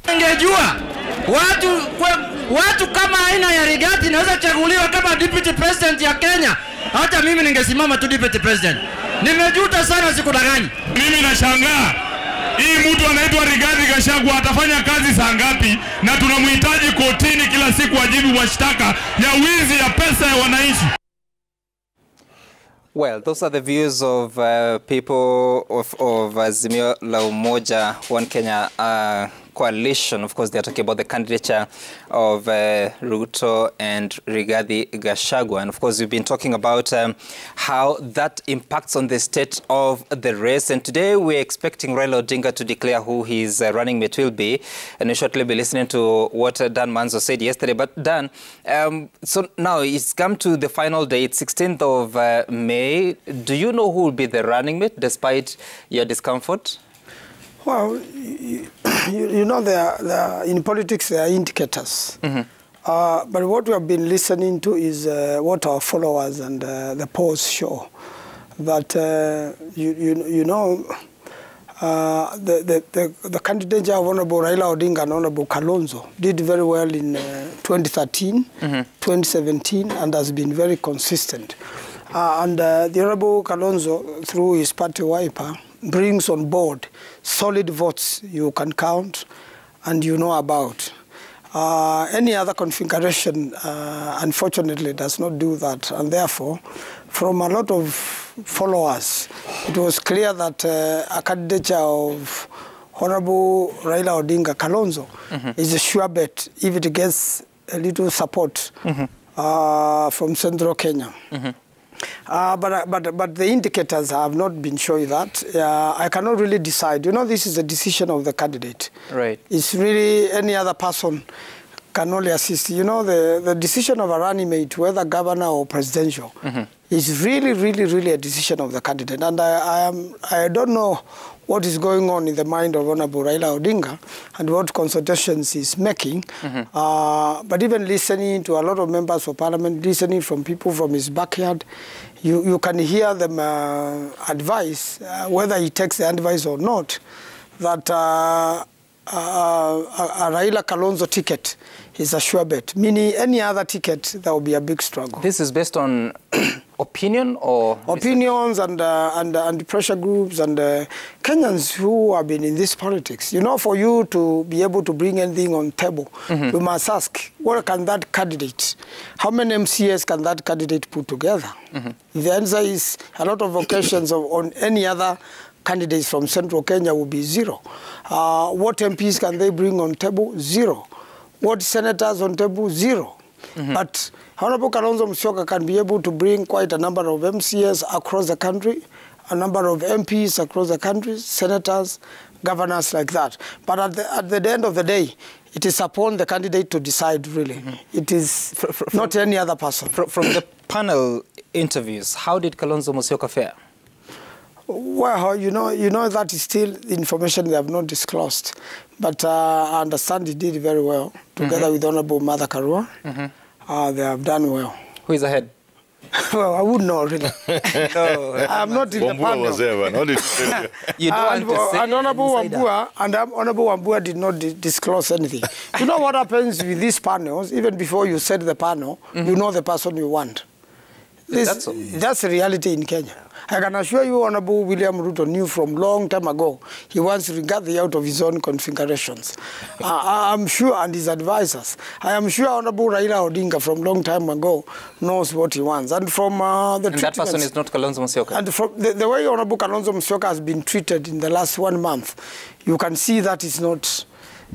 Ningejua watu kama aina ya Rigathi naweza chaguliwa kama deputy president ya Kenya, hata mimi ningesimama tu deputy president. Nimejuta sana sikudanganya. Mimi nashangaa hii mtu anaitwa Rigathi Gachagua atafanya kazi saa ngapi, na tunamhitaji kotini kila siku ajibu mashtaka ya wizi ya pesa ya wananchi. Well, those are the views of people of Azimio la Umoja, One Kenya coalition. Of course, they are talking about the candidature of Ruto and Rigathi Gachagua. And of course, we've been talking about how that impacts on the state of the race. And today, we're expecting Raila Odinga to declare who his running mate will be. And we'll shortly be listening to what Dan Manzo said yesterday. But Dan, so now it's come to the final day. It's 16th of May. Do you know who will be the running mate, despite your discomfort? Well, you know, in politics there are indicators. But what we have been listening to is what our followers and the polls show. That, you know, the candidature of Honorable Raila Odinga and Honorable Kalonzo did very well in 2013, 2017, and has been very consistent. And the Honorable Kalonzo, through his party Wiper, brings on board solid votes you can count and you know about. Any other configuration, unfortunately, does not do that. And therefore, from a lot of followers, it was clear that a candidature of Honorable Raila Odinga Kalonzo is a sure bet if it gets a little support from Central Kenya. But the indicators have not been showing that. I cannot really decide. You know, this is a decision of the candidate. Right. It's really any other person can only assist. You know, the decision of a running mate, whether governor or presidential, is really a decision of the candidate. And I don't know what is going on in the mind of Honorable Raila Odinga and what consultations he's making. But even listening to a lot of members of parliament, listening from people from his backyard, you can hear them advise, whether he takes the advice or not, that a Raila Kalonzo ticket is a sure bet. Meaning any other ticket, there will be a big struggle. This is based on opinion or opinions and pressure groups and Kenyans who have been in this politics. You know, for you to be able to bring anything on table, you must ask, what can that candidate, how many MCAs can that candidate put together? The answer is a lot of occasions on any other candidates from Central Kenya will be zero. What MPs can they bring on table? Zero. What senators on table? Zero. But Honorable Kalonzo Musyoka can be able to bring quite a number of MCAs across the country, a number of MPs across the country, senators, governors like that. But at the end of the day, it is upon the candidate to decide, really. It is not any other person. From the panel interviews, how did Kalonzo Musyoka fare? Well, you know that is still information they have not disclosed. But I understand he did very well, together with Honorable Martha Karua. They have done well. Who is ahead? Well, I wouldn't know, really. No. I'm not in the panel. Was there, You don't want to say and Honorable Wambua did not disclose anything. You know what happens with these panels, even before you set the panel, you know the person you want. That's the reality in Kenya. I can assure you, Honorable William Ruto knew from long time ago he wants Rigathi out of his own configurations. I'm sure, and his advisors. I am sure Honorable Raila Odinga from long time ago knows what he wants. And from the and that person is not Kalonzo Musyoka. And from the way Honorable Kalonzo Musyoka has been treated in the last 1 month, you can see that is not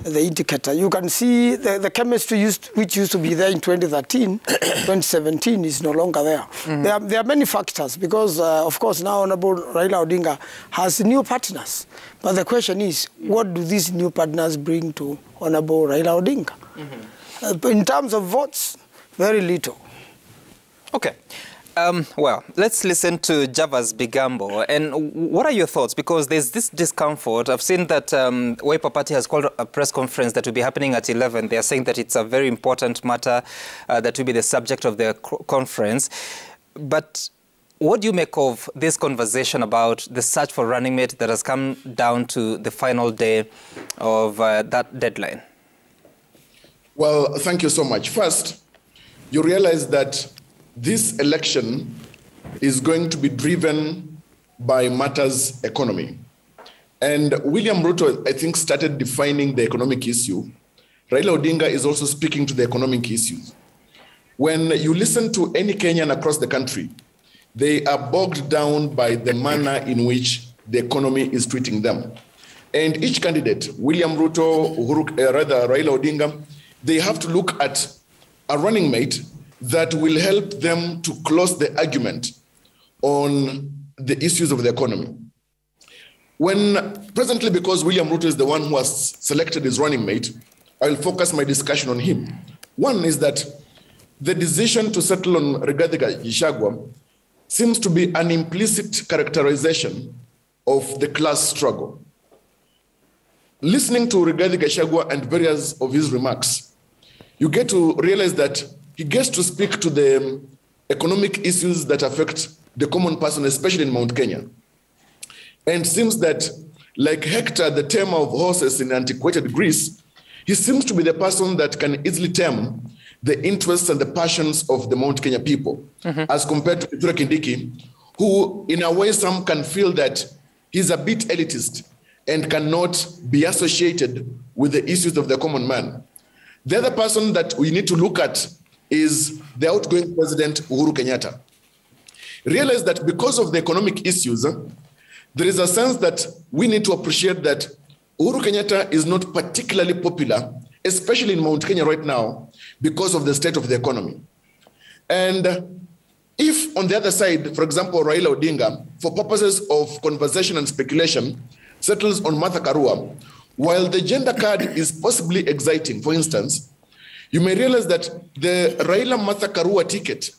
the indicator. You can see the chemistry which used to be there in 2013, 2017 is no longer there. There are many factors because, of course, now Honorable Raila Odinga has new partners. But the question is, what do these new partners bring to Honorable Raila Odinga? In terms of votes, very little. Okay. Well, let's listen to Javas Bigambo. And what are your thoughts? Because there's this discomfort. I've seen that Wiper Party has called a press conference that will be happening at 11. They are saying that it's a very important matter that will be the subject of the conference. But What do you make of this conversation about the search for running mate that has come down to the final day of that deadline? Well, thank you so much. First, you realize that this election is going to be driven by matters economy. And William Ruto, I think, started defining the economic issue. Raila Odinga is also speaking to the economic issues. When you listen to any Kenyan across the country, they are bogged down by the manner in which the economy is treating them. And each candidate, William Ruto, Raila Odinga, they have to look at a running mate that will help them to close the argument on the issues of the economy. Presently, because William Ruto is the one who has selected his running mate, I will focus my discussion on him. One is that the decision to settle on Rigathi Gachagua seems to be an implicit characterization of the class struggle. Listening to Rigathi Gachagua and various of his remarks, you get to realize that he gets to speak to the economic issues that affect the common person, especially in Mount Kenya. And seems that, like Hector, the tamer of horses in antiquated Greece, he seems to be the person that can easily tame the interests and the passions of the Mount Kenya people, as compared to Kithure Kindiki, who, in a way, some can feel that he's a bit elitist and cannot be associated with the issues of the common man. The other person that we need to look at is the outgoing president, Uhuru Kenyatta. Realize that because of the economic issues, there is a sense that we need to appreciate that Uhuru Kenyatta is not particularly popular, especially in Mount Kenya right now, because of the state of the economy. And if on the other side, for example, Raila Odinga, for purposes of conversation and speculation, settles on Martha Karua, while the gender card is possibly exciting, for instance, you may realize that the Raila-Martha Karua ticket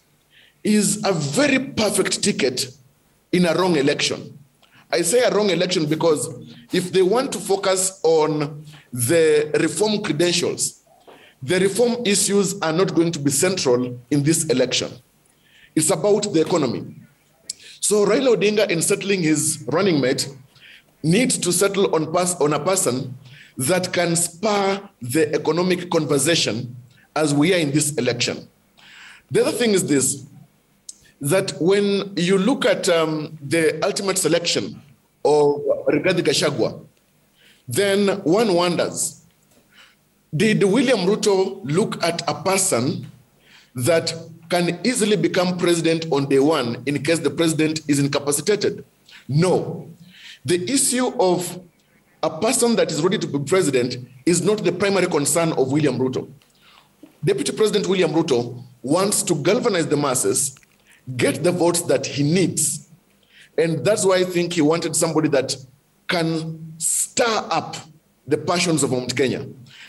is a very perfect ticket in a wrong election. I say a wrong election because if they want to focus on the reform credentials, the reform issues are not going to be central in this election. It's about the economy. So Raila Odinga, in settling his running mate, needs to settle on a person that can spur the economic conversation as we are in this election. The other thing is this, that when you look at the ultimate selection of Rigathi Gachagua, then one wonders, did William Ruto look at a person that can easily become president on day one in case the president is incapacitated? No. The issue of a person that is ready to be president is not the primary concern of William Ruto. Deputy President William Ruto wants to galvanize the masses, get the votes that he needs. And that's why I think he wanted somebody that can stir up the passions of Mount Kenya.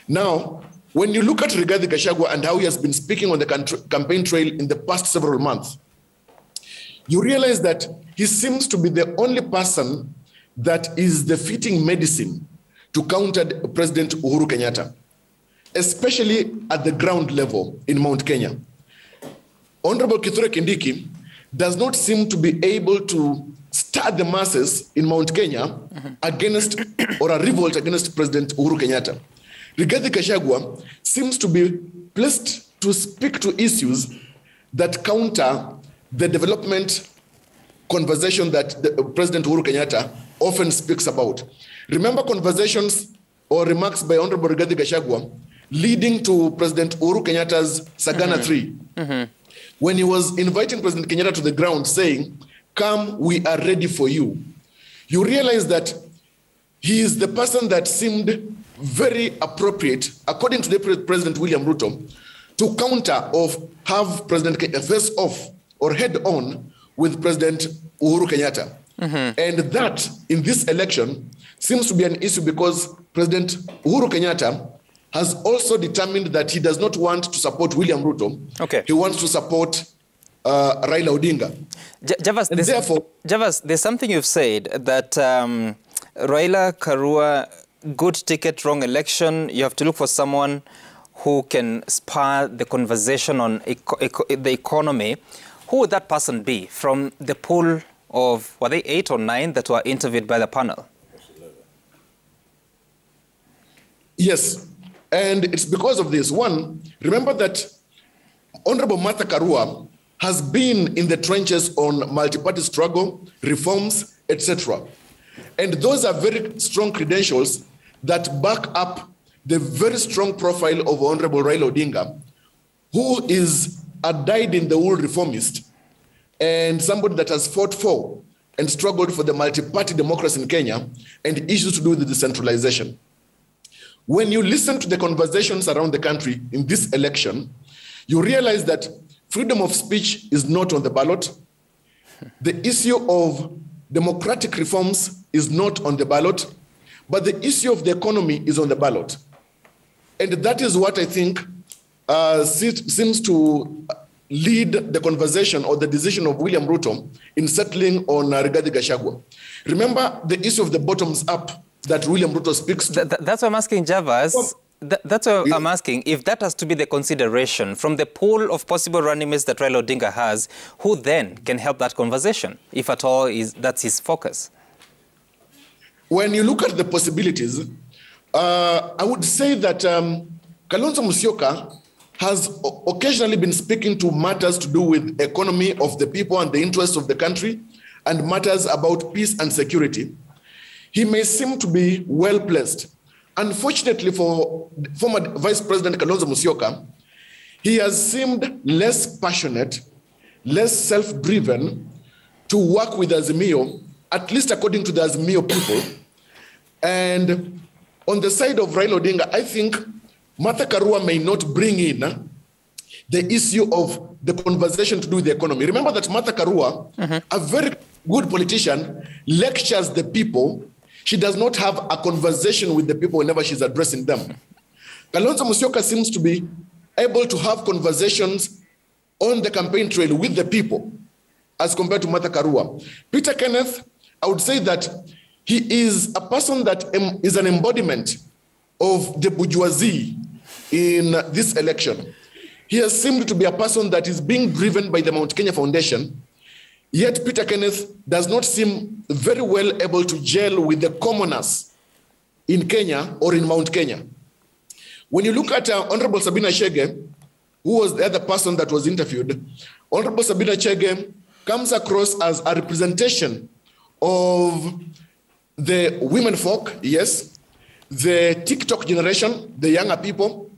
Now, when you look at Rigathi Gachagua and how he has been speaking on the campaign trail in the past several months, you realize that he seems to be the only person that is the fitting medicine to counter President Uhuru Kenyatta, especially at the ground level in Mount Kenya. Honorable Kithure Kindiki does not seem to be able to stir the masses in Mount Kenya against or a revolt against President Uhuru Kenyatta. Rigathi Gachagua seems to be placed to speak to issues that counter the development conversation that President Uhuru Kenyatta often speaks about. Remember conversations or remarks by Honorable Rigathi Gachagua leading to President Uhuru Kenyatta's Sagana 3, when he was inviting President Kenyatta to the ground saying, "Come, we are ready for you." You realize that he is the person that seemed very appropriate, according to the President William Ruto, to counter or have President Kenyatta face off or head on with President Uhuru Kenyatta. And that, in this election, seems to be an issue because President Uhuru Kenyatta has also determined that he does not want to support William Ruto. Okay. He wants to support Raila Odinga. Javas, there's something you've said that Raila Karua, good ticket, wrong election. You have to look for someone who can spur the conversation on the economy. who would that person be from the pool of, were they 8 or 9 that were interviewed by the panel? Yes, and it's because of this. One, remember that Honorable Martha Karua has been in the trenches on multi-party struggle, reforms, etc. And those are very strong credentials that back up the very strong profile of Honorable Raila Odinga, who is a dyed-in-the-wool reformist and somebody that has fought for and struggled for the multi-party democracy in Kenya and issues to do with the decentralization. When you listen to the conversations around the country in this election, you realize that freedom of speech is not on the ballot. The issue of democratic reforms is not on the ballot, but the issue of the economy is on the ballot. And that is what I think seems to lead the conversation or the decision of William Ruto in settling on Rigathi Gachagua. Remember the issue of the bottoms up that William Ruto speaks to. That's what I'm asking, Javas. That's what I'm asking. If that has to be the consideration from the pool of possible running mates that Raila Odinga has, who then can help that conversation, if at all that's his focus? When you look at the possibilities, I would say that Kalonzo Musyoka has occasionally been speaking to matters to do with economy of the people and the interests of the country and matters about peace and security. He may seem to be well placed. Unfortunately for former Vice President Kalonzo Musyoka, he has seemed less passionate, less self-driven to work with Azimio, at least according to the Azimio people. And on the side of Raila Odinga, I think Martha Karua may not bring in the issue of the conversation to do with the economy. Remember that Martha Karua, a very good politician, lectures the people. She does not have a conversation with the people whenever she's addressing them. Kalonzo Musyoka seems to be able to have conversations on the campaign trail with the people as compared to Martha Karua. Peter Kenneth, I would say that he is a person that is an embodiment of the bourgeoisie in this election. He has seemed to be a person that is being driven by the Mount Kenya Foundation. Yet Peter Kenneth does not seem very well able to gel with the commoners in Kenya or in Mount Kenya. When you look at Honorable Sabina Chege, who was the other person that was interviewed, Honorable Sabina Chege comes across as a representation of the women folk, yes, the TikTok generation, the younger people.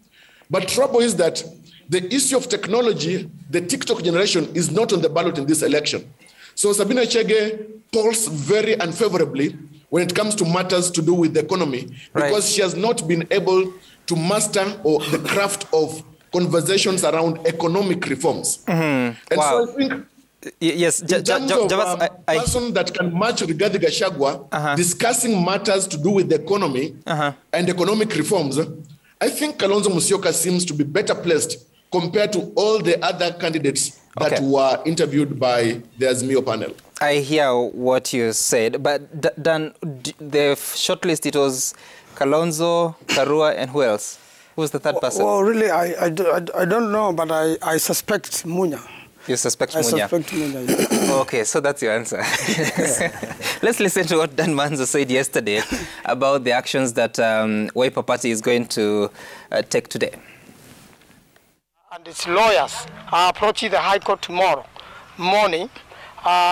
But trouble is that the issue of technology, the TikTok generation is not on the ballot in this election. So Sabina Chege polls very unfavorably when it comes to matters to do with the economy, because she has not been able to master the craft of conversations around economic reforms. And so I think yes, in terms of a person that can match Rigathi Gachagua discussing matters to do with the economy and economic reforms, I think Kalonzo Musyoka seems to be better placed compared to all the other candidates that were interviewed by the Azimio panel. I hear what you said, but Dan, the shortlist, it was Kalonzo, Karua, and who else? Who was the third person? Well, really, I don't know, but I suspect Munya. You suspect Munya? I suspect Munya, yeah. Okay, so that's your answer. Let's listen to what Dan Manzo said yesterday about the actions that Wiper Party is going to take today. And its lawyers are approaching the High Court tomorrow morning,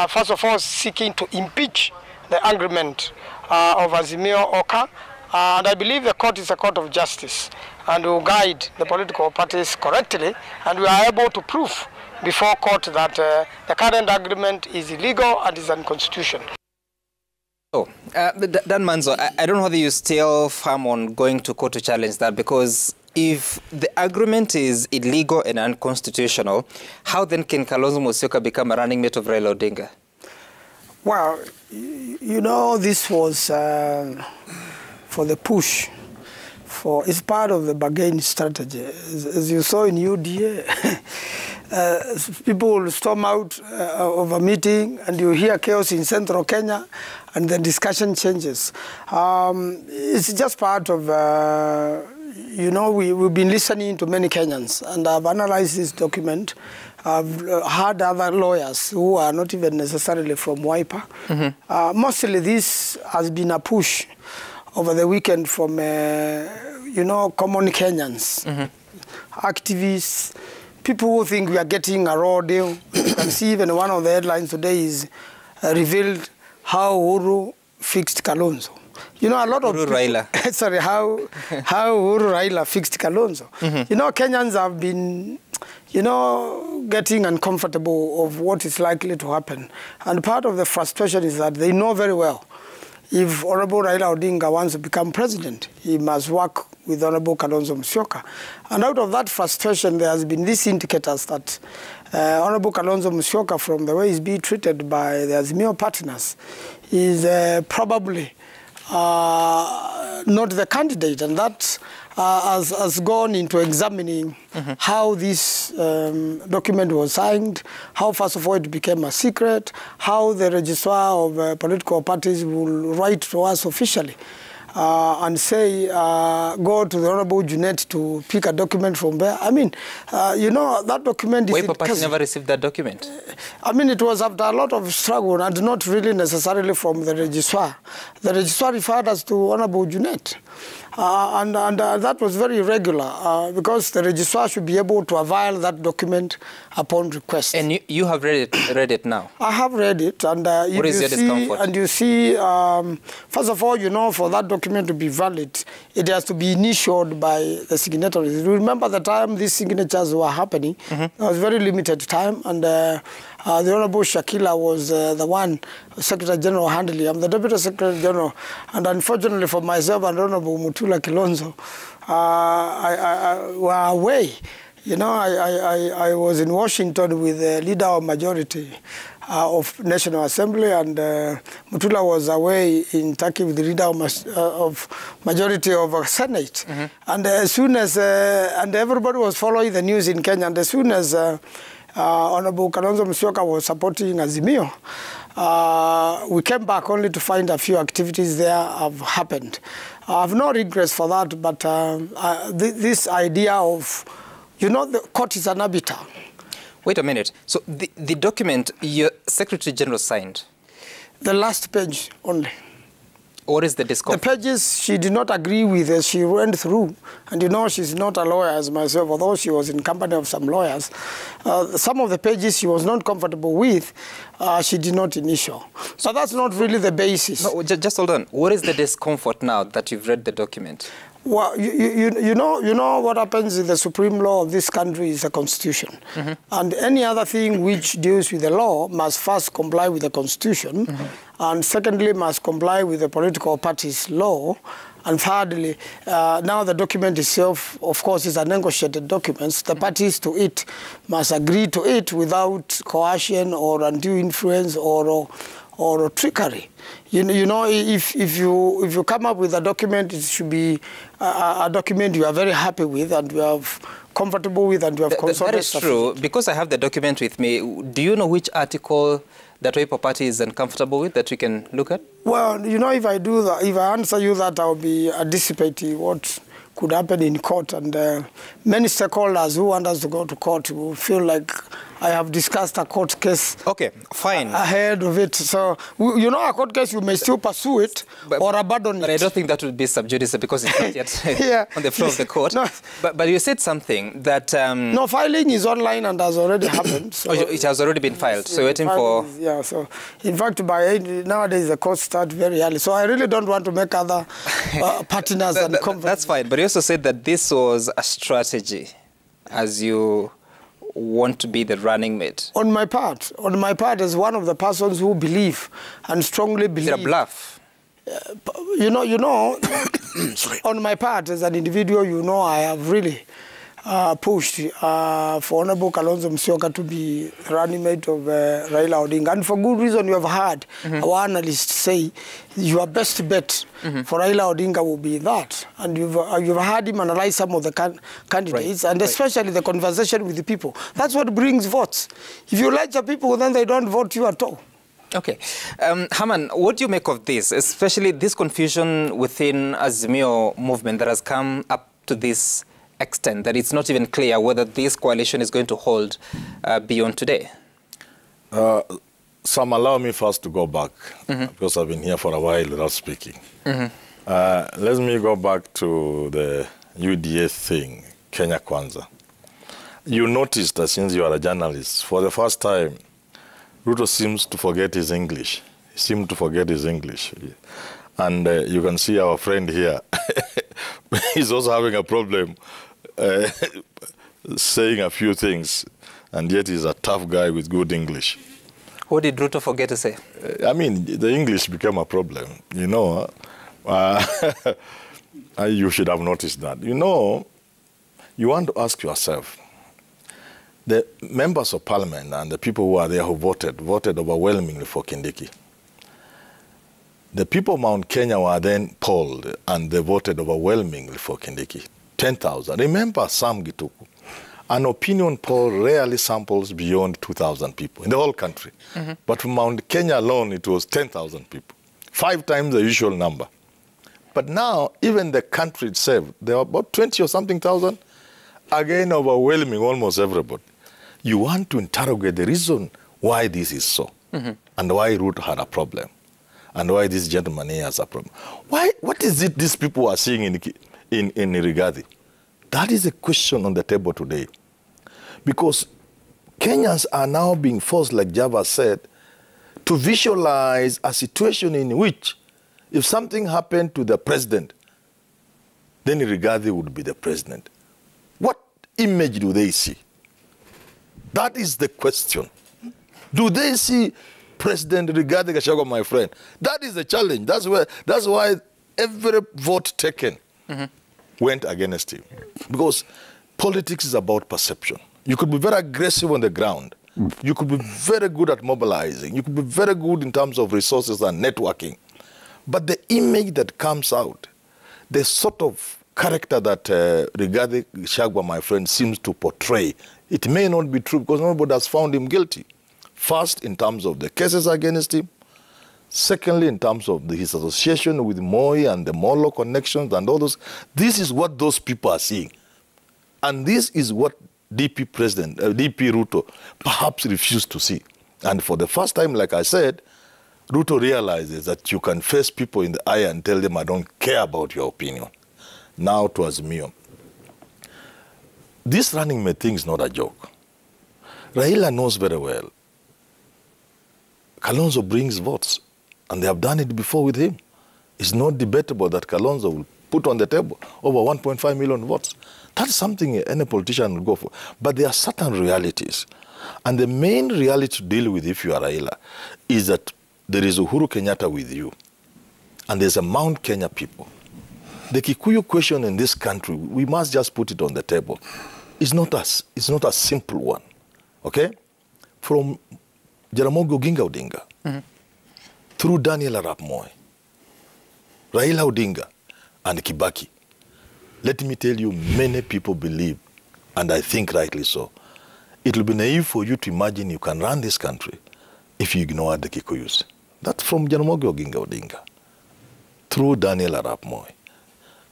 first of all seeking to impeach the agreement of Azimio Oka. And I believe the court is a court of justice and will guide the political parties correctly, and we are able to prove before court that the current agreement is illegal and is unconstitutional. Oh, Dan Manzo, I don't know whether you still firm on going to court to challenge that, because if the agreement is illegal and unconstitutional, how then can Kalonzo Musyoka become a running mate of Raila Odinga? Well, you know, this was for the push. It's part of the bargain strategy. As you saw in UDA, people will storm out of a meeting and you hear chaos in central Kenya and the discussion changes. It's just part of, you know, we've been listening to many Kenyans, and I've analyzed this document. I've heard other lawyers who are not even necessarily from Wiper. Mostly this has been a push over the weekend from, you know, common Kenyans, activists, people who think we are getting a raw deal. You can see even one of the headlines today is revealed how Uhuru fixed Kalonzo. You know, a lot of Raila. Sorry, how Uhuru Raila fixed Kalonzo. You know, Kenyans have been, you know, getting uncomfortable of what is likely to happen. And part of the frustration is that they know very well if Honorable Raila Odinga wants to become president, he must work with Honorable Kalonzo Musyoka. And out of that frustration, there has been these indicators that Honorable Kalonzo Musyoka, from the way he's being treated by the Azimio partners, is probably not the candidate, and that has gone into examining how this document was signed, how first of all it became a secret, how the registrar of political parties will write to us officially and say, go to the Honorable Junet to pick a document from there. I mean, you know, that document is... Wiper Party never received that document? I mean, it was after a lot of struggle and not really necessarily from the registrar. The registrar referred us to Honorable Junet. And that was very irregular because the registrar should be able to avail that document upon request. And you have read it now? I have read it. And what is your discomfort? And you see, first of all, you know, for that document to be valid, it has to be initialed by the signatories. Remember the time these signatures were happening, it was very limited time, and the Honorable Shakila was the one, Secretary General handling. I'm the Deputy Secretary General, and unfortunately for myself and Honorable Mutula Kilonzo, I were away. You know, I was in Washington with the leader of majority of National Assembly, and Mutula was away in Turkey with the leader of majority of Senate. And as soon as, and everybody was following the news in Kenya, and as soon as Honorable Kalonzo Musyoka was supporting Azimio, we came back only to find a few activities there have happened. I have no regrets for that, but this idea of, you know, the court is an arbiter. Wait a minute. So the document your Secretary General signed? The last page only. What is the discomfort? The pages she did not agree with as she went through. And you know, she's not a lawyer as myself, although she was in company of some lawyers. Some of the pages she was not comfortable with, she did not initial. So that's not really the basis. No, just hold on. What is the discomfort now that you've read the document? Well, you know what happens in the supreme law of this country is the Constitution. And any other thing which deals with the law must first comply with the Constitution, and secondly must comply with the political party's law, and thirdly, now the document itself, of course, is a negotiated document. The parties to it must agree to it without coercion or undue influence or trickery. You know, if you come up with a document, it should be a document you are very happy with and you are comfortable with and you have consulted. That is true. Because I have the document with me, do you know which article that Wiper Party is uncomfortable with that we can look at? Well, you know, if I do that, if I answer you that, I'll be anticipating what could happen in court, and many stakeholders who want us to go to court will feel like I have discussed a court case. Okay, fine. Ahead of it. So, you know, a court case, you may still pursue it or abandon it. But I don't think that would be sub judice because it's not yet on the floor of the court. No. But you said something that... no, filing is online and has already happened. So it has already been filed, so waiting for... Yeah, so in fact, nowadays the courts start very early. So I really don't want to make other partners uncomfortable. That's fine, but you also said that this was a strategy as you want to be the running mate. On my part, as one of the persons who believe and strongly believe... Is it a bluff? You know, on my part as an individual, you know, I have really pushed for Honorable Kalonzo Musyoka to be running mate of Raila Odinga. And for good reason, you have heard our analysts say your best bet for Raila Odinga will be that. And you've heard him analyze some of the candidates, and especially the conversation with the people. That's what brings votes. If you like the people, then they don't vote you at all. Okay. Haman, what do you make of this, especially this confusion within Azimio movement that has come up to this extent that it's not even clear whether this coalition is going to hold beyond today? Sam, allow me first to go back, because I've been here for a while without speaking. Let me go back to the UDA thing, Kenya Kwanza. You noticed that since you are a journalist, for the first time, Ruto seems to forget his English. He seemed to forget his English. And you can see our friend here. He's also having a problem saying a few things, and yet he's a tough guy with good English. What did Ruto forget to say? I mean, the English became a problem, you know. You should have noticed that. You know, you want to ask yourself, the members of parliament and the people who are there who voted overwhelmingly for Kindiki. The people of Mount Kenya were then polled and they voted overwhelmingly for Kindiki. 10,000. Remember Sam Gituku. An opinion poll rarely samples beyond 2,000 people in the whole country. But for Mount Kenya alone, it was 10,000 people. 5 times the usual number. But now, even the country itself, there are about 20 or something thousand, again overwhelming almost everybody. You want to interrogate the reason why this is so, and why Ruto had a problem, and why this gentleman here has a problem. What is it these people are seeing in Rigathi? That is a question on the table today. Because Kenyans are now being forced, like Java said, to visualize a situation in which if something happened to the president, then Rigathi would be the president. What image do they see? That is the question. Do they see President Rigathi Gachagua, my friend? That is the challenge. That's why every vote taken went against him. Because politics is about perception. You could be very aggressive on the ground. You could be very good at mobilizing. You could be very good in terms of resources and networking. But the image that comes out, the sort of character that Rigathi Gachagua, my friend, seems to portray, it may not be true because nobody has found him guilty. First, in terms of the cases against him. Secondly, in terms of his association with Moi and the Molo connections and all those. This is what those people are seeing. And this is what DP Ruto perhaps refused to see. And for the first time, like I said, Ruto realizes that you can face people in the eye and tell them, I don't care about your opinion. Now to Azimio. This running mate thing is not a joke. Raila knows very well. Kalonzo brings votes, and they have done it before with him. It's not debatable that Kalonzo will put on the table over 1.5 million votes. That's something any politician will go for. But there are certain realities. And the main reality to deal with if you are Raila is that there is Uhuru Kenyatta with you, and there's a Mount Kenya people. The Kikuyu question in this country, we must just put it on the table. It's not a simple one, okay? From Jaramogi Oginga Odinga, through Daniel Arap Moi, Raila Odinga, and Kibaki. Let me tell you, many people believe, and I think rightly so, it will be naive for you to imagine you can run this country if you ignore the Kikuyus. That's from Jaramogi Oginga Odinga, through Daniel Arap Moi.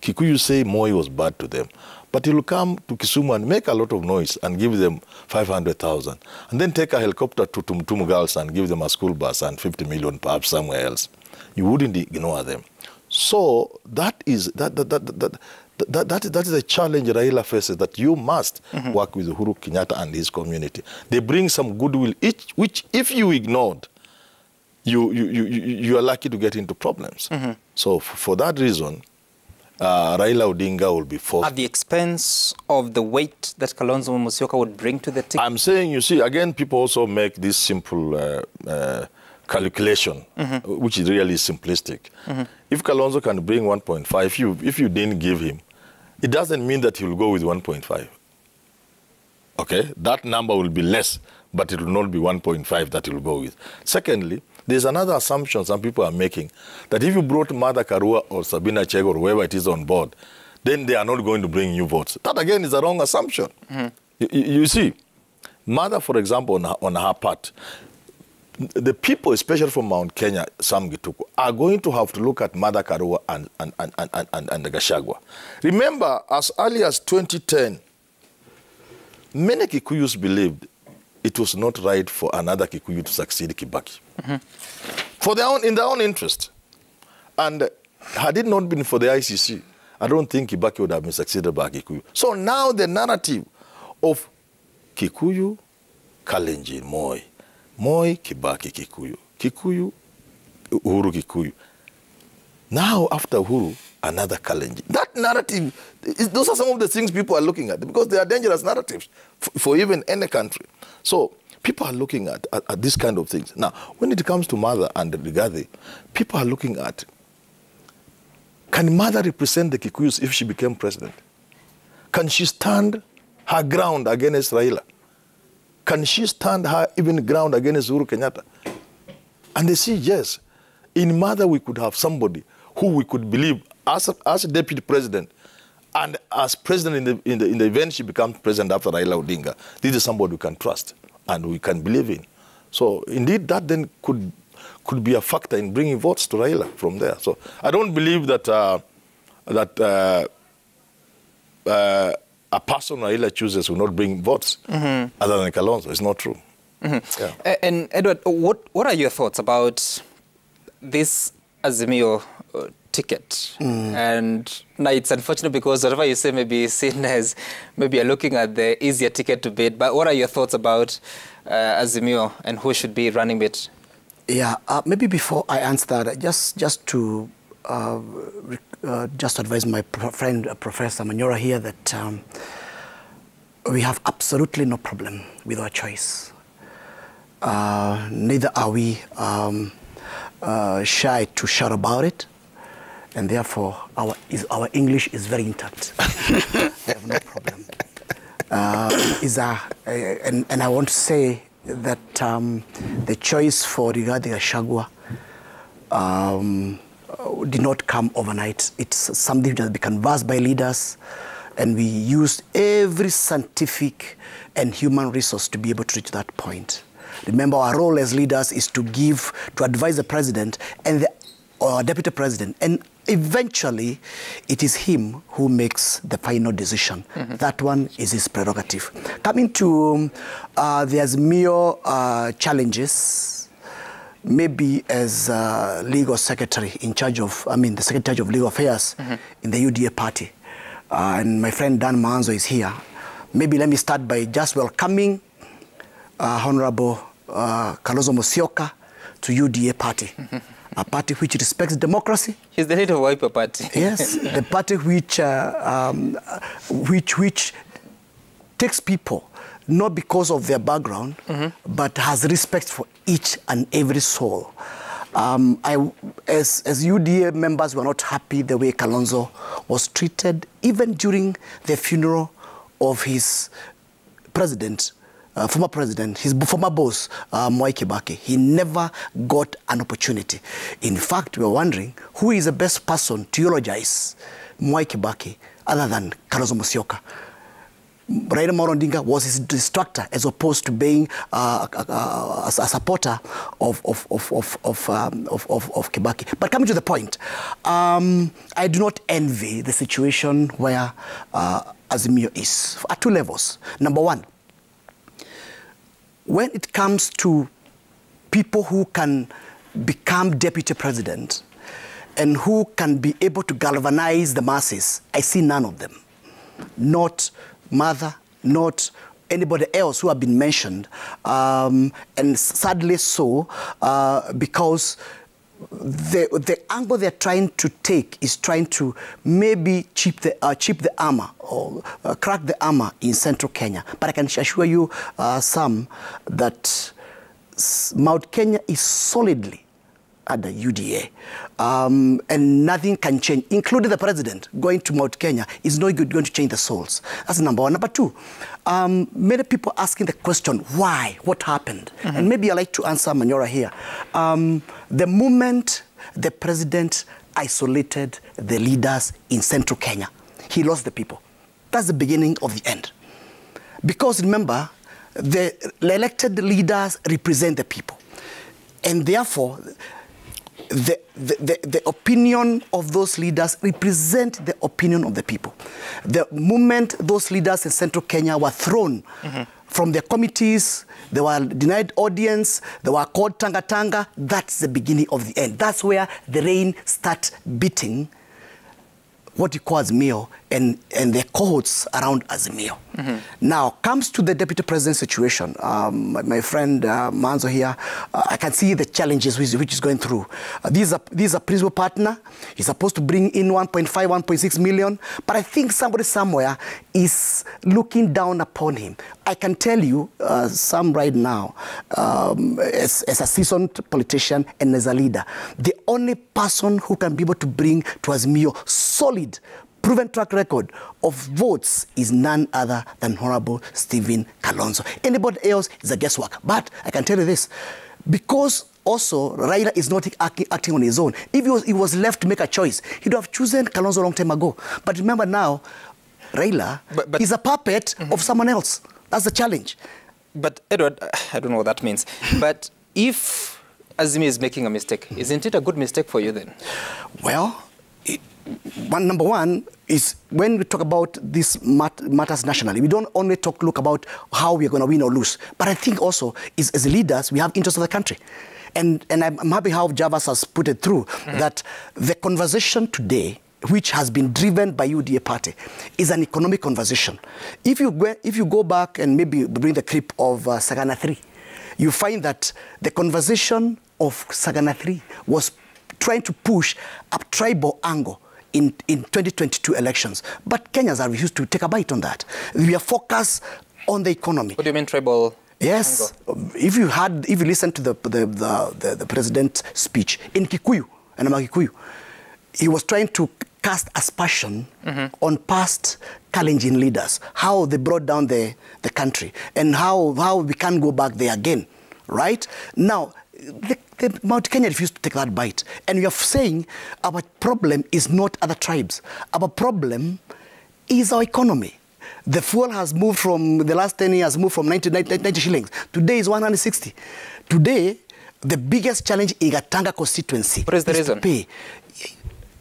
Kikuyu say Moi was bad to them, but he will come to Kisumu and make a lot of noise and give them 500,000, and then take a helicopter to Tumtum girls and give them a school bus and 50 million perhaps somewhere else. You wouldn't ignore them. So that is a challenge Raila faces, that you must work with Uhuru Kenyatta and his community. They bring some goodwill, which if you ignored, you are likely to get into problems. So for that reason, Raila Odinga will be forced. At the expense of the weight that Kalonzo Musyoka would bring to the ticket? I'm saying, you see, again, people also make this simple calculation, which is really simplistic. If Kalonzo can bring 1.5, if you didn't give him, it doesn't mean that he will go with 1.5. Okay? That number will be less, but it will not be 1.5 that he will go with. Secondly, there's another assumption some people are making, that if you brought Martha Karua or Sabina Chege or whoever it is on board, then they are not going to bring you votes. That, again, is a wrong assumption. You see, Martha, for example, on her part, the people, especially from Mount Kenya, Sam Gituku, are going to have to look at Martha Karua and Gachagua. Remember, as early as 2010, many Kikuyus believed it was not right for another Kikuyu to succeed Kibaki. For in their own interest. And had it not been for the ICC, I don't think Kibaki would have been succeeded by Kikuyu. So now the narrative of Kikuyu, Kalenjin, Moi, Kibaki, Kikuyu, Kikuyu, Uhuru, Kikuyu. Now, after Uhuru, another Kalenjin. That narrative, those are some of the things people are looking at because they are dangerous narratives for even any country. So people are looking at these kind of things. Now, when it comes to Martha and Rigathi, people are looking at, can Martha represent the Kikuyus if she became president? Can she stand her ground against Raila? Can she stand her even ground against Uhuru Kenyatta? And they see, yes, in Martha we could have somebody who we could believe as a deputy president and as president in the event she becomes president after Raila Odinga. This is somebody we can trust and we can believe in. So indeed that then could be a factor in bringing votes to Raila from there. So I don't believe that a person Raila chooses will not bring votes other than Kalonzo. It's not true. Yeah. And Edward, what are your thoughts about this Azimio ticket? And now it's unfortunate because whatever you say may be seen as maybe you're looking at the easier ticket to bid. But what are your thoughts about Azimio and who should be running it? Yeah, maybe before I answer that, just to advise my friend Professor Manyora here that we have absolutely no problem with our choice. Neither are we shy to shout about it, and therefore our English is very intact. We have no problem. And I want to say that the choice for Rigathi Gachagua did not come overnight. It's something that has been canvassed by leaders, and we used every scientific and human resource to be able to reach that point. Remember, our role as leaders is to advise the president and or deputy president, and eventually it is him who makes the final decision. That one is his prerogative. Coming to the Azimio challenges, maybe as legal secretary in charge of, the secretary of legal affairs in the UDA party, and my friend Dan Manzo is here. Maybe let me start by just welcoming Honorable Kalonzo Musyoka to UDA party, a party which respects democracy. He's the leader of Wiper Party. Yes, the party which takes people not because of their background, but has respect for each and every soul. As UDA members, were not happy the way Kalonzo was treated, even during the funeral of his president, former president, his former boss, Mwai Kibaki. He never got an opportunity. In fact, we were wondering who is the best person to eulogize Mwai Kibaki other than Kalonzo Musyoka. Raila Amolo Odinga was his distractor as opposed to being a supporter of Kibaki. But coming to the point, I do not envy the situation where Azimio is at two levels. Number one, when it comes to people who can become deputy president and who can be able to galvanize the masses, I see none of them. Not Martha, not anybody else who have been mentioned, and sadly so, because the angle they're trying to take is trying to maybe chip the armor or crack the armor in central Kenya. But I can assure you, Sam, that Mount Kenya is solidly under UDA, and nothing can change, including the president going to Mount Kenya is not going to change the souls. That's number one. Number two, many people asking the question, why? What happened? And maybe I'd like to answer Manyora here. The moment the president isolated the leaders in central Kenya, he lost the people. That's the beginning of the end. Because remember, the elected leaders represent the people. And therefore, the opinion of those leaders represent the opinion of the people. The moment those leaders in central Kenya were thrown from their committees, they were denied audience, they were called tanga-tanga, that's the beginning of the end. That's where the rain starts beating what you call Azimio and the cohorts around Azimio. Now, comes to the deputy president situation. My friend Manzo here, I can see the challenges which is going through. These are principal partner. He's supposed to bring in 1.5, 1.6 million, but I think somebody somewhere is looking down upon him. I can tell you, Sam, right now, as a seasoned politician and as a leader, the only person who can be able to bring to Azimio solid, proven track record of votes is none other than Honorable Stephen Kalonzo. Anybody else is a guesswork. But I can tell you this, because also Raila is not acting on his own. If he was left to make a choice, he'd have chosen Kalonzo a long time ago. But remember now, Raila is a puppet of someone else. That's the challenge. But Edward, I don't know what that means. But if Azimio is making a mistake, isn't it a good mistake for you then? Well, number one is when we talk about these matters nationally, we don't only look about how we're going to win or lose, but I think also as leaders, we have interests of the country. And I'm happy how Javas has put it through, that the conversation today, which has been driven by UDA party, is an economic conversation. If you go back and maybe bring the clip of Sagana 3, you find that the conversation of Sagana 3 was trying to push a tribal angle in 2022 elections. But Kenyans are refused to take a bite on that. We are focused on the economy. What do you mean tribal Yes. angle? If you listen to the president's speech in Kikuyu, and Kikuyu, he was trying to cast aspersion on past Kalenjin leaders, how they brought down the country, and how we can't go back there again, right? Now, the Mount Kenya refused to take that bite. And we are saying our problem is not other tribes. Our problem is our economy. The fuel has moved from, the last 10 years, moved from 90 shillings. Today is 160. Today, the biggest challenge in Gatanga constituency what is the reason? To pay.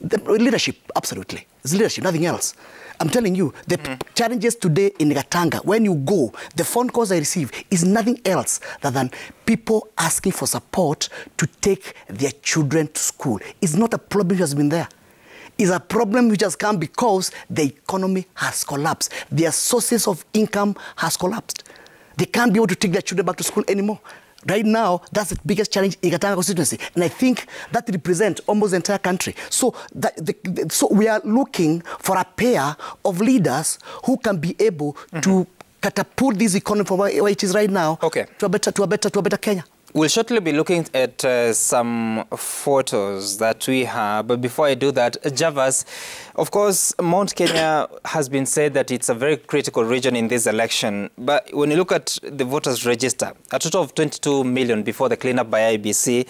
The leadership, absolutely. It's leadership, nothing else. I'm telling you, the challenges today in Gatanga, when you go, the phone calls I receive is nothing else than people asking for support to take their children to school. It's not a problem which has been there. It's a problem which has come because the economy has collapsed. Their sources of income has collapsed. They can't be able to take their children back to school anymore. Right now, that's the biggest challenge in Gatanga constituency. And I think that represents almost the entire country. So, so we are looking for a pair of leaders who can be able to catapult this economy from where it is right now to a better Kenya. We'll shortly be looking at some photos that we have. But before I do that, Javas, of course, Mount Kenya has been said that it's a very critical region in this election. But when you look at the voters register, a total of 22 million before the cleanup by IBC,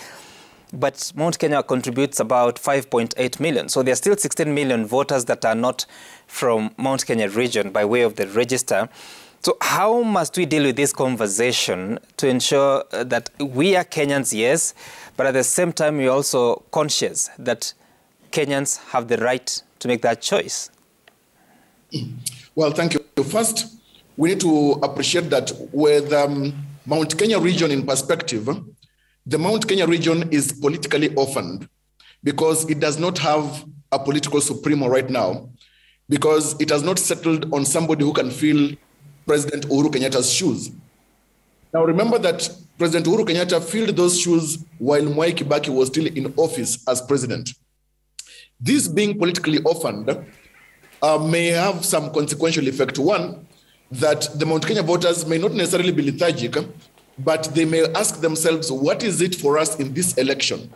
but Mount Kenya contributes about 5.8 million. So there are still 16 million voters that are not from Mount Kenya region by way of the register. So how must we deal with this conversation to ensure that we are Kenyans, yes, but at the same time we're also conscious that Kenyans have the right to make that choice? Well, thank you. First, we need to appreciate that with Mount Kenya region in perspective, the Mount Kenya region is politically orphaned because it does not have a political supremo right now, because it has not settled on somebody who can fill President Uhuru Kenyatta's shoes. Now remember that President Uhuru Kenyatta filled those shoes while Mwai Kibaki was still in office as president. This being politically orphaned may have some consequential effect. One, that the Mount Kenya voters may not necessarily be lethargic, but they may ask themselves, what is it for us in this election?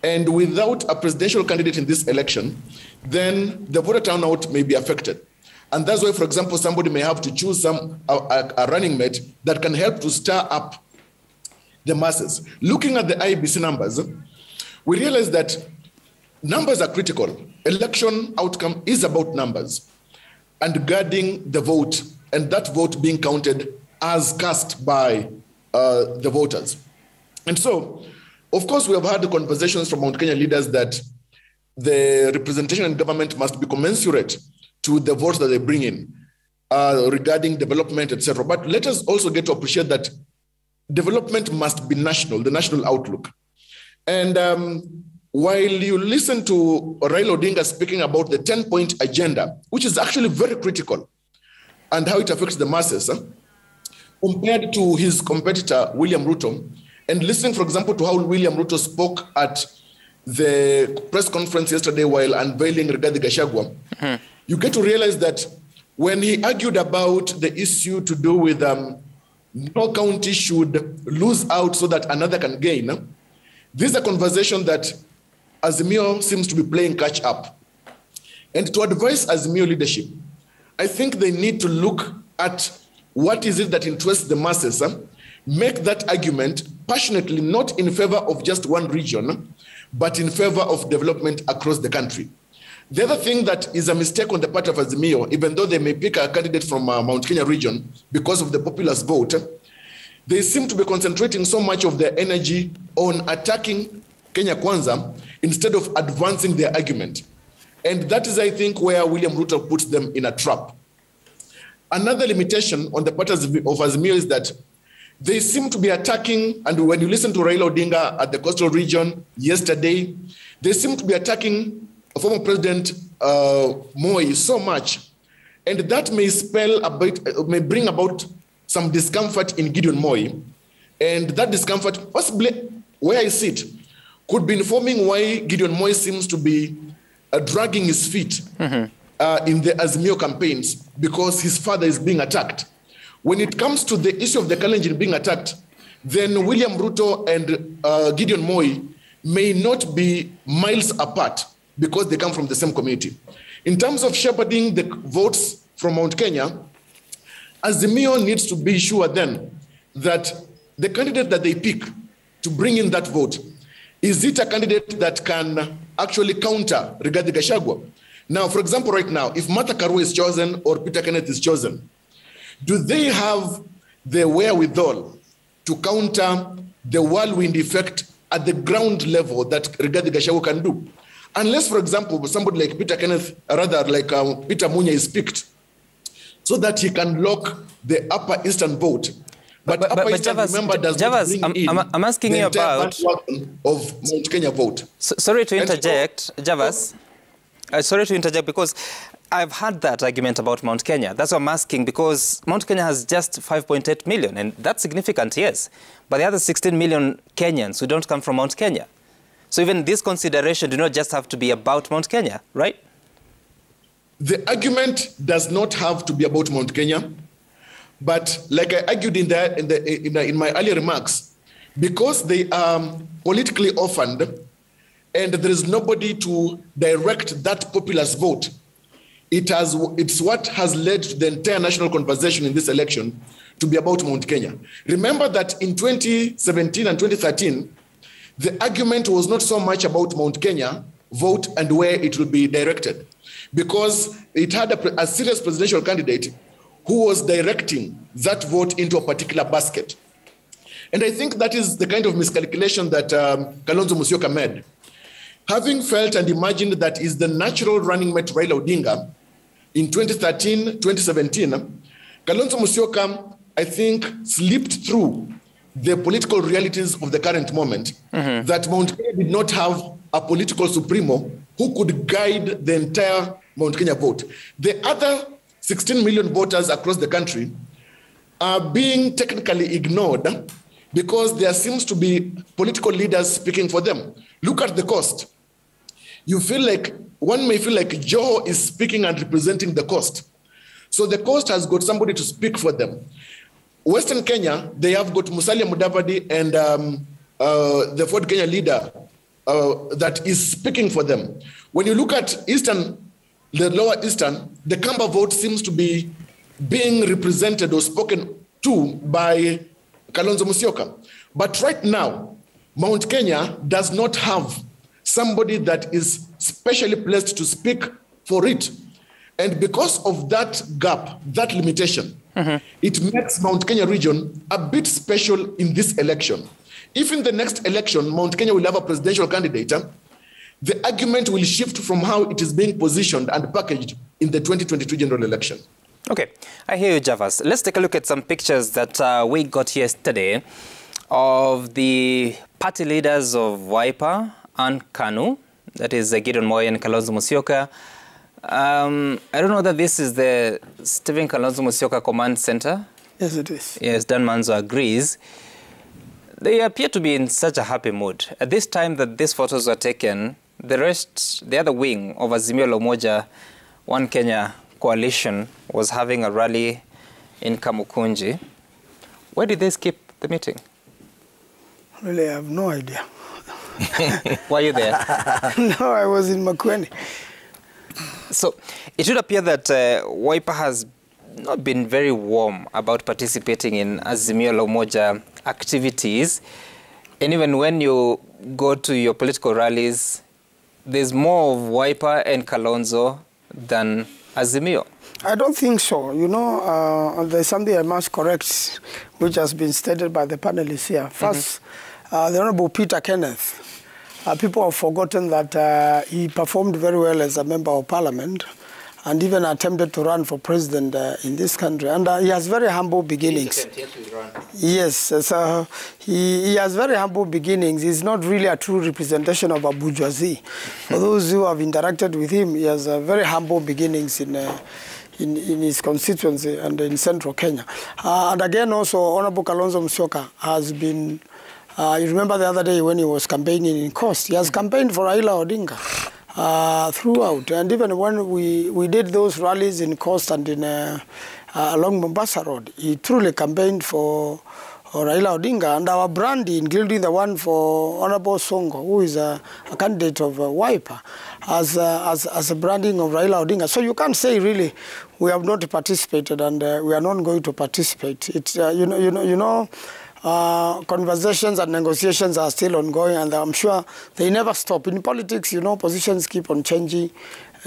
And without a presidential candidate in this election, then the voter turnout may be affected. And that's why, for example, somebody may have to choose a running mate that can help to stir up the masses. Looking at the IBC numbers, we realize that numbers are critical. Election outcome is about numbers and guarding the vote, and that vote being counted as cast by the voters. And so Of course, we have had the conversations from Mount Kenya leaders that the representation in government must be commensurate to the votes that they bring in regarding development, etc. But let us also get to appreciate that development must be national, the national outlook. And while you listen to Raila Odinga speaking about the 10-point agenda, which is actually very critical, and how it affects the masses, compared to his competitor, William Ruto, and listening, for example, to how William Ruto spoke at the press conference yesterday while unveiling Rigathi Gachagua, you get to realize that when he argued about the issue to do with no county should lose out so that another can gain, this is a conversation that Azimio seems to be playing catch up. And to advise Azimio leadership, I think they need to look at what is it that interests the masses, make that argument passionately, not in favor of just one region, but in favor of development across the country. The other thing that is a mistake on the part of Azimio, even though they may pick a candidate from Mount Kenya region because of the populist vote, they seem to be concentrating so much of their energy on attacking Kenya Kwanza instead of advancing their argument. And that is, I think, where William Ruto puts them in a trap. Another limitation on the part of Azimio is that they seem to be attacking, and when you listen to Raila Odinga at the coastal region yesterday, they seem to be attacking former President Moi so much, and that may spell a bit, may bring about some discomfort in Gideon Moi, and that discomfort, possibly where I sit, could be informing why Gideon Moi seems to be dragging his feet in the Azimio campaigns, because his father is being attacked. When it comes to the issue of the Kalenjin being attacked, then William Ruto and Gideon Moi may not be miles apart because they come from the same community. In terms of shepherding the votes from Mount Kenya, Azimio needs to be sure then that the candidate that they pick to bring in that vote, is it a candidate that can actually counter Rigathi Gachagua? Now, for example, right now, if Martha Karua is chosen or Peter Kenneth is chosen, do they have the wherewithal to counter the whirlwind effect at the ground level that Rigathi Gachagua can do? Unless, for example, somebody like Peter Kenneth, rather like Peter Munya is picked, so that he can lock the upper eastern vote. But upper eastern, Javas, remember, does Javas, not bring in I'm asking you about of Mount Kenya vote. Sorry to interject, Javas. Sorry to interject, because I've had that argument about Mount Kenya. That's what I'm asking, because Mount Kenya has just 5.8 million, and that's significant, yes. But the other 16 million Kenyans who don't come from Mount Kenya. So even this consideration do not just have to be about Mount Kenya, right? The argument does not have to be about Mount Kenya, but like I argued in my earlier remarks, because they are politically orphaned and there is nobody to direct that populist vote, it's what has led to the entire national conversation in this election to be about Mount Kenya. Remember that in 2017 and 2013, the argument was not so much about Mount Kenya vote and where it will be directed, because it had a serious presidential candidate who was directing that vote into a particular basket. And I think that is the kind of miscalculation that Kalonzo Musyoka made. Having felt and imagined that is the natural running mate Raila Odinga in 2013, 2017, Kalonzo Musyoka, I think, slipped through the political realities of the current moment, that Mount Kenya did not have a political supremo who could guide the entire Mount Kenya vote. The other 16 million voters across the country are being technically ignored because there seems to be political leaders speaking for them. Look at the coast. One may feel like Joe is speaking and representing the coast. So the coast has got somebody to speak for them. Western Kenya, they have got Musalia Mudavadi and the Ford Kenya leader that is speaking for them. When you look at the lower eastern, the Kamba vote seems to be being represented or spoken to by Kalonzo Musyoka. But right now, Mount Kenya does not have somebody that is specially placed to speak for it. And because of that gap, that limitation, it makes Mount Kenya region a bit special in this election. If in the next election, Mount Kenya will have a presidential candidate, the argument will shift from how it is being positioned and packaged in the 2022 general election. Okay, I hear you, Javas. Let's take a look at some pictures that we got yesterday of the party leaders of Wiper and KANU, that is Gideon Moi and Kalonzo Musyoka. I don't know that this is the Stephen Kalonzo Musyoka Command Center. Yes, it is. Yes, Dan Manzo agrees. They appear to be in such a happy mood. At this time that these photos were taken, the other wing of Azimio la Umoja, One Kenya coalition was having a rally in Kamukunji. Where did they skip the meeting? Really, I have no idea. Were you there? No, I was in Makueni. So it should appear that Wiper has not been very warm about participating in Azimio la Umoja activities. And even when you go to your political rallies, there's more of Wiper and Kalonzo than Azimio. I don't think so. You know, there's something I must correct, which has been stated by the panelists here. First, the Honorable Peter Kenneth. People have forgotten that he performed very well as a member of parliament and even attempted to run for president in this country. And he has very humble beginnings. Yes, so he has very humble beginnings. He's not really a true representation of a bourgeoisie. For those who have interacted with him, he has very humble beginnings in his constituency and in central Kenya. And again, also, Honorable Kalonzo Musyoka has been, you remember the other day when he was campaigning in Coast, he has campaigned for Raila Odinga throughout. And even when we did those rallies in Coast and in along Mombasa Road, he truly campaigned for Raila Odinga. And our brand, including the one for Honorable Songo, who is a candidate of Wiper, as a branding of Raila Odinga. So you can't say really we have not participated and we are not going to participate. It's conversations and negotiations are still ongoing, and I'm sure they never stop. In politics, you know, positions keep on changing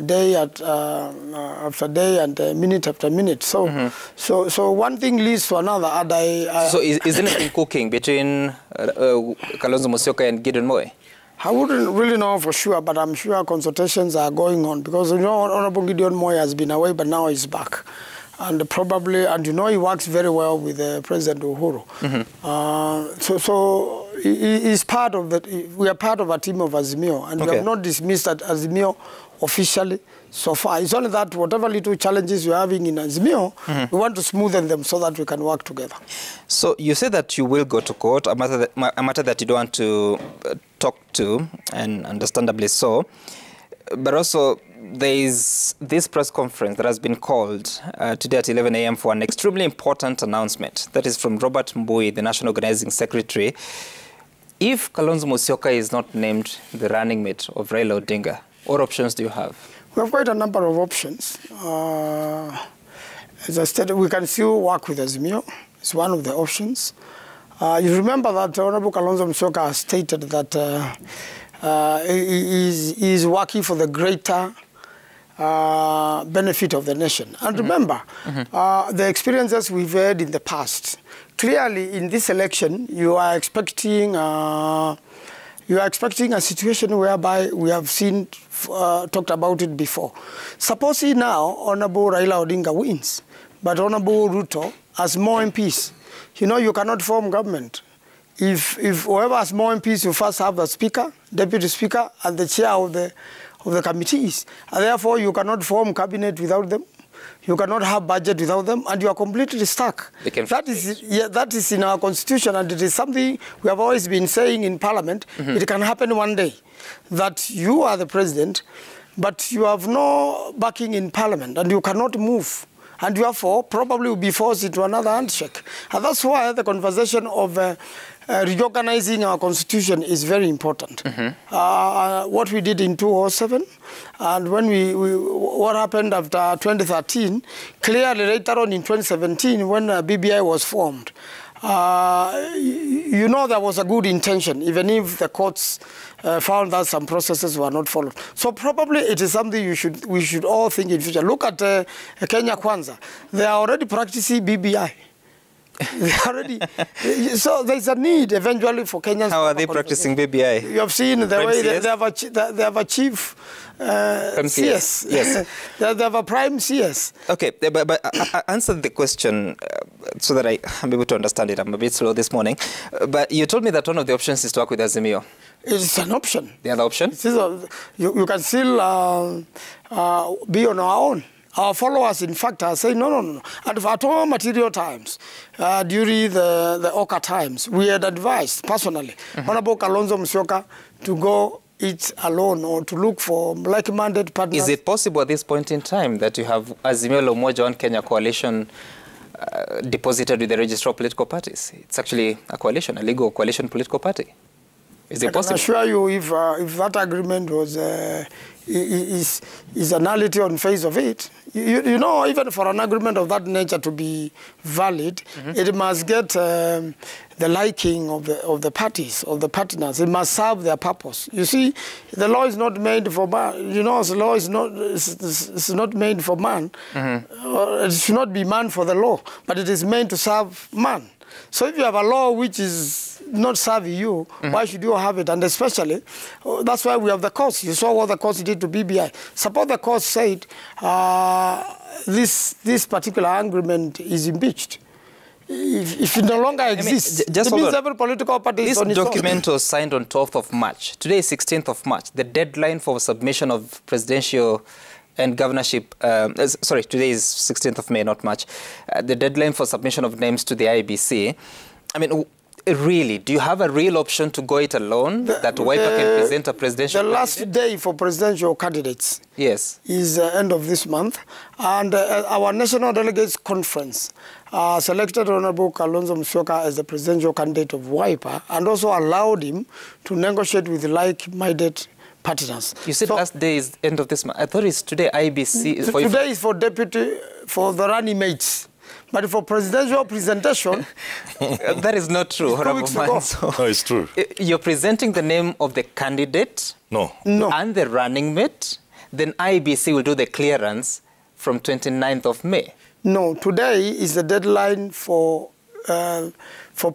day after day and minute after minute. So, so one thing leads to another. And so is anything cooking between Kalonzo Musyoka and Gideon Moi? I wouldn't really know for sure, but I'm sure consultations are going on because, you know, Honorable Gideon Moi has been away, but now he's back. And probably, and you know, he works very well with President Uhuru. So he's part of that. We are part of a team of Azimio, and we have not dismissed that Azimio officially so far. It's only that whatever little challenges we're having in Azimio, we want to smoothen them so that we can work together. So you say that you will go to court, a matter that you don't want to talk to, and understandably so. But also, there is this press conference that has been called today at 11 a.m. for an extremely important announcement. That is from Robert Mbui, the National Organizing Secretary. If Kalonzo Musyoka is not named the running mate of Raila Odinga, what options do you have? We have quite a number of options. As I stated, we can still work with Azimio. It's one of the options. You remember that Honorable Kalonzo Musyoka has stated that he is working for the greater benefit of the nation. And remember, the experiences we've had in the past. Clearly, in this election, you are expecting a situation whereby we have seen, talked about it before. Supposing now Honorable Raila Odinga wins, but Honorable Ruto has more MPs. You know, you cannot form government. If whoever has more MPs, you first have the speaker, deputy speaker, and the chair of the committees. And therefore, you cannot form cabinet without them. You cannot have budget without them, and you are completely stuck. That is in our constitution, and it is something we have always been saying in Parliament. It can happen one day that you are the president, but you have no backing in Parliament, and you cannot move. And therefore, probably will be forced into another handshake. And that's why the conversation of reorganizing our constitution is very important. What we did in 2007, and when what happened after 2013, clearly later on in 2017, when BBI was formed, you know, there was a good intention, even if the courts found that some processes were not followed. So probably it is something we should all think in future. Look at Kenya Kwanza. They are already practicing BBI. They already, so there's a need eventually for Kenyans. How are they practicing BBI? You have seen the Prime way CS? they have a chief CS. Yes. They have a prime CS. Okay, but answer the question so that I'm able to understand it. I'm a bit slow this morning. But you told me that one of the options is to work with Azimio. It's an option. The other option? You can still be on our own. Our followers, in fact, are saying, no. And at all material times, during the Oka times, we had advised, personally, Honorable Kalonzo Musyoka to go it alone or to look for like-minded partners. Is it possible at this point in time that you have Azimio la Umoja One Kenya coalition deposited with the registrar of political parties? It's actually a coalition, a legal coalition political party. Is it possible? I can assure you, if that agreement was is a nullity on face of it, you know, even for an agreement of that nature to be valid, it must get the liking of the parties, of the partners. It must serve their purpose. You see, the law is not made for man. You know, the law is not made for man. It should not be man for the law, but it is meant to serve man. So if you have a law which is not serving you, why should you have it? And especially, that's why we have the courts. You saw what the courts did to BBI. Suppose the court said this particular agreement is impeached. If it no longer exists, it means every political party is on its own. This document was signed on 12th of March. Today is 16th of March. The deadline for submission of presidential and governorship, today is 16th of May, not March. The deadline for submission of names to the IBC. I mean, really, do you have a real option to go it alone, that Wiper can present a presidential candidate? The last day for presidential candidates is the end of this month. And our National Delegates Conference selected Honorable Kalonzo Musyoka as the presidential candidate of Wiper and also allowed him to negotiate with like-minded partners. You said last day is end of this month. I thought it's today IBC. Today is for deputy, for the running mates. But for presidential presentation... That is not true, Honorable Manso. No, it's true. You're presenting the name of the candidate no. and the running mate. Then IBC will do the clearance from 29th of May. No, today is the deadline for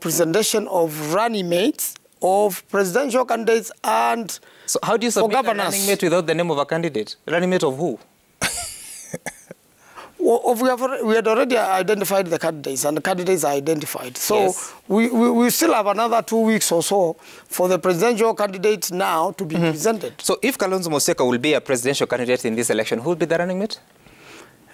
presentation of running mates, of presidential candidates and so how do you submit a running mate without the name of a candidate? Running mate of who? We had already identified the candidates, and the candidates are identified. So we still have another 2 weeks or so for the presidential candidates now to be presented. So if Kalonzo Musyoka will be a presidential candidate in this election, who will be the running mate?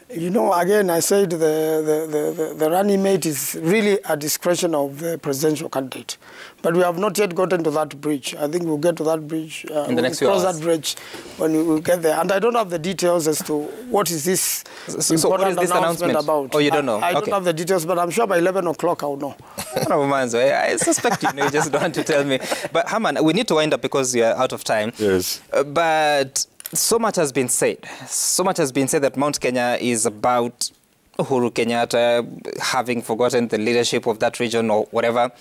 You know, again, I said the running mate is really a discretion of the presidential candidate. But we have not yet gotten to that bridge. I think we'll get to that bridge. In the next few hours. Cross that bridge when we get there. And I don't have the details as to what is this important announcement about. Oh, you don't know? I don't have the details, but I'm sure by 11 o'clock I'll know. I suspect you just don't want to tell me. But Haman, we need to wind up because you're out of time. Yes. But so much has been said. So much has been said that Mount Kenya is about Uhuru Kenyatta having forgotten the leadership of that region or whatever.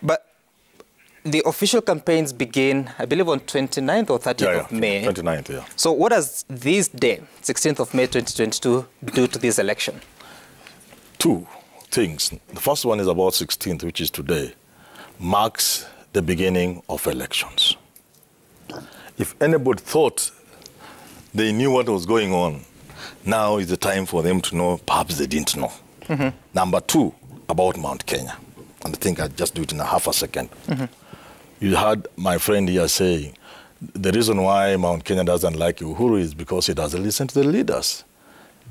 But the official campaigns begin, I believe, on 29th or 30th of May. 29th, yeah. So what does this day, 16th of May 2022, do to this election? Two things. The first one is about 16th, which is today, marks the beginning of elections. If anybody thought they knew what was going on, now is the time for them to know, perhaps they didn't know. Number two, about Mount Kenya. And I think I'll just do it in a half a second. You heard my friend here saying, the reason why Mount Kenya doesn't like Uhuru is because he doesn't listen to the leaders.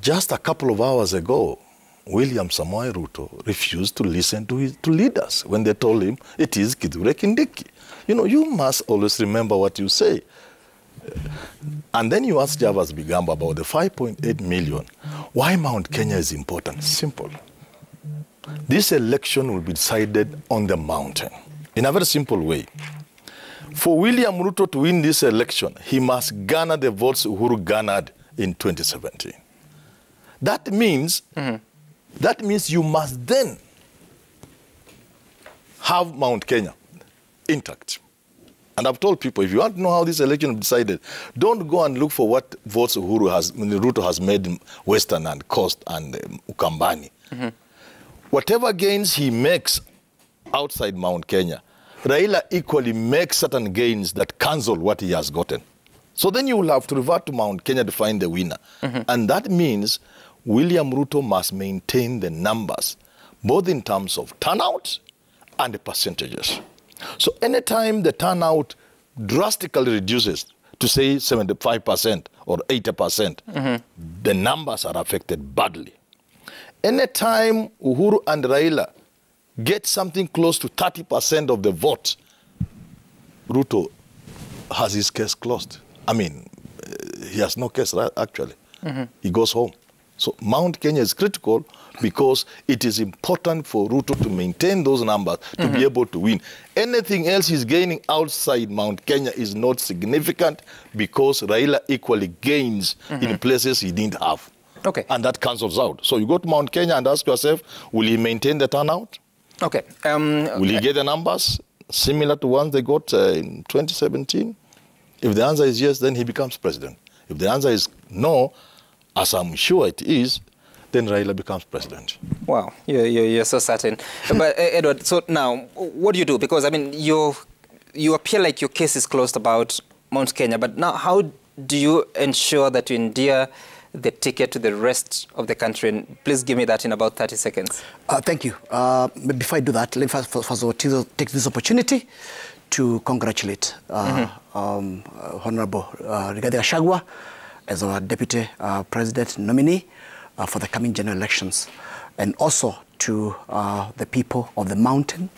Just a couple of hours ago, William Samoei Ruto refused to listen to leaders when they told him it is Kithure Kindiki. You know, you must always remember what you say. And then you ask Javas Bigamba about the 5.8 million. Why Mount Kenya is important? Simple. This election will be decided on the mountain in a very simple way. For William Ruto to win this election, he must garner the votes Uhuru garnered in 2017. That means you must then have Mount Kenya intact. And I've told people, if you want to know how this election is decided, don't go and look for what votes Ruto has made in Western and Coast and Ukambani. whatever gains he makes outside Mount Kenya, Raila equally makes certain gains that cancel what he has gotten. So then you will have to revert to Mount Kenya to find the winner. And that means William Ruto must maintain the numbers, both in terms of turnout and the percentages. So anytime the turnout drastically reduces to say 75% or 80%, the numbers are affected badly. Anytime Uhuru and Raila get something close to 30% of the vote, Ruto has his case closed. I mean, he has no case, actually. He goes home. So Mount Kenya is critical because it is important for Ruto to maintain those numbers to be able to win. Anything else he's gaining outside Mount Kenya is not significant because Raila equally gains in places he didn't have. Okay. And that cancels out. So you go to Mount Kenya and ask yourself, will he maintain the turnout? Okay. Will he get the numbers similar to ones they got in 2017? If the answer is yes, then he becomes president. If the answer is no, as I'm sure it is, then Raila becomes president. Wow, you're so certain. But Edward, so now, what do you do? Because, I mean, you appear like your case is closed about Mount Kenya, but now how do you ensure that you endear the ticket to the rest of the country? And please give me that in about 30 seconds. Thank you. Before I do that, let me first of all take this opportunity to congratulate Honorable Rigathi Gachagua as our Deputy President nominee for the coming general elections, and also to the people of the mountain,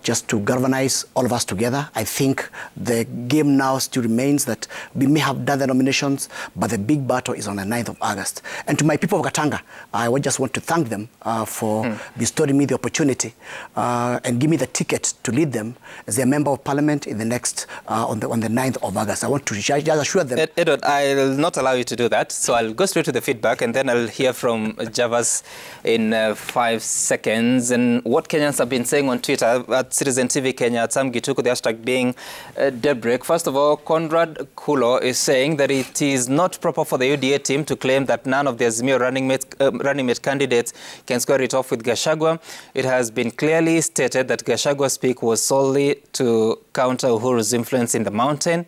just to galvanize all of us together. I think the game now still remains that we may have done the nominations, but the big battle is on the 9th of August. And to my people of Katanga, I would just want to thank them for bestowing me the opportunity and give me the ticket to lead them as their member of parliament in the next, on the 9th of August. I want to just assure them. Edward, I'll not allow you to do that, so I'll go straight to the feedback, and then I'll hear from Javas in 5 seconds. And what Kenyans have been saying on Twitter, at Citizen TV Kenya, at Sam Gituku, the hashtag being daybreak. First of all, Conrad Kulo is saying that it is not proper for the UDA team to claim that none of the Azimio running mate candidates can square it off with Gachagua. It has been clearly stated that Gashagua's speak was solely to counter Uhuru's influence in the mountain.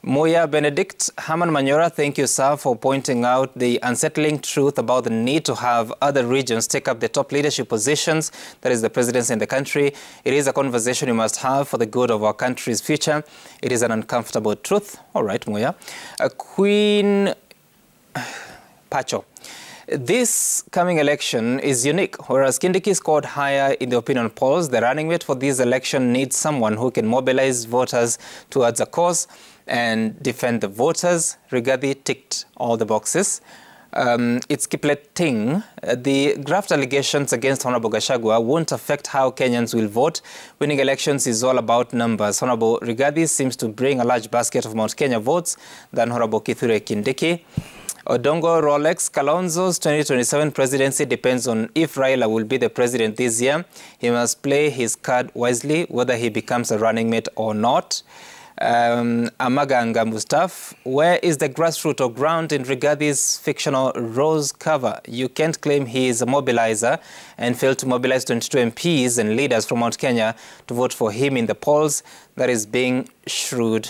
Moya Benedict, Herman Manyora, thank you, sir, for pointing out the unsettling truth about the need to have other regions take up the top leadership positions, that is the presidency in the country. It is a conversation we must have for the good of our country's future. It is an uncomfortable truth. All right, Moya. Queen Pacho. This coming election is unique. Whereas Kindiki scored higher in the opinion polls, the running mate for this election needs someone who can mobilize voters towards a cause and defend the voters. Rigathi ticked all the boxes. It's Kipleting. The graft allegations against Honorable Gachagua won't affect how Kenyans will vote. Winning elections is all about numbers. Honorable Rigathi seems to bring a large basket of Mount Kenya votes than Honorable Kithure Kindiki. Odongo Rolex, Kalonzo's 2027 presidency depends on if Raila will be the president this year. He must play his card wisely, whether he becomes a running mate or not. Amaganga Mustaf, where is the grassroots or ground in Rigathi's fictional rose cover? You can't claim he is a mobilizer and fail to mobilize 22 MPs and leaders from Mount Kenya to vote for him in the polls. That is being shrewd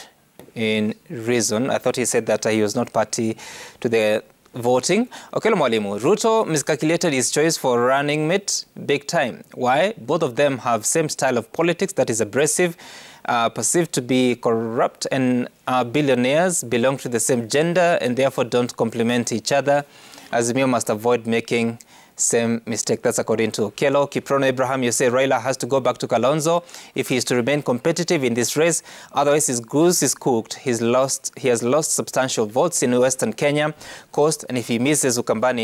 in reason. I thought he said that he was not party to the voting. Okelo Mwalimu, Ruto miscalculated his choice for running mate big time. Why? Both of them have same style of politics that is abrasive, perceived to be corrupt, and billionaires, belong to the same gender and therefore don't complement each other. Azimio must avoid making same mistake. That's according to Okelo. Kiprono Abraham, you say Raila has to go back to Kalonzo if he is to remain competitive in this race. Otherwise, his goose is cooked. He has lost substantial votes in Western Kenya Coast, and if he misses Ukambani,